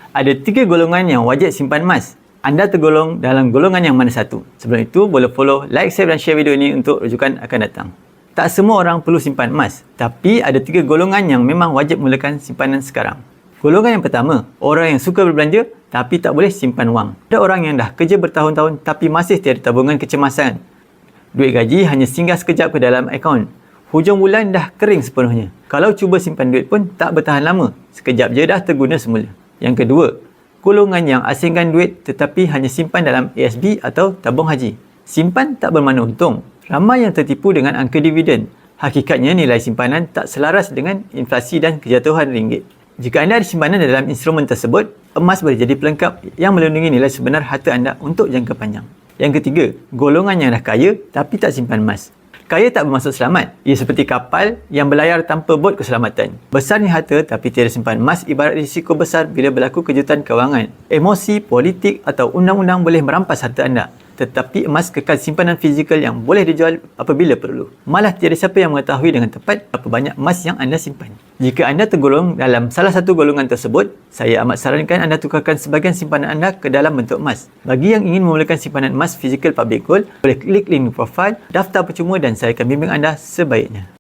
Ada 3 golongan yang wajib simpan emas. Anda tergolong dalam golongan yang mana satu? Sebelum itu, boleh follow, like, save dan share video ini untuk rujukan akan datang. Tak semua orang perlu simpan emas, tapi ada 3 golongan yang memang wajib mulakan simpanan sekarang. Golongan yang pertama, orang yang suka berbelanja tapi tak boleh simpan wang. Ada orang yang dah kerja bertahun-tahun tapi masih tiada tabungan kecemasan. Duit gaji hanya singgah sekejap ke dalam akaun. Hujung bulan dah kering sepenuhnya. Kalau cuba simpan duit pun tak bertahan lama. Sekejap je dah terguna semula. Yang kedua, golongan yang asingkan duit tetapi hanya simpan dalam ASB atau tabung haji. Simpan tak bermakna untung. Ramai yang tertipu dengan angka dividen. Hakikatnya nilai simpanan tak selaras dengan inflasi dan kejatuhan ringgit. Jika anda ada simpanan dalam instrumen tersebut, emas boleh jadi pelengkap yang melindungi nilai sebenar harta anda untuk jangka panjang. Yang ketiga, golongan yang dah kaya tapi tak simpan emas. Kaya tak bermaksud selamat. Ia seperti kapal yang berlayar tanpa bot keselamatan. Besarnya harta tapi tiada simpan emas ibarat risiko besar bila berlaku kejutan kewangan. Emosi, politik atau undang-undang boleh merampas harta anda. Tetapi emas kekal simpanan fizikal yang boleh dijual apabila perlu. Malah tiada siapa yang mengetahui dengan tepat berapa banyak emas yang anda simpan. Jika anda tergolong dalam salah satu golongan tersebut, saya amat sarankan anda tukarkan sebahagian simpanan anda ke dalam bentuk emas. Bagi yang ingin memulakan simpanan emas fizikal public gold, boleh klik link profile, daftar percuma dan saya akan bimbing anda sebaiknya.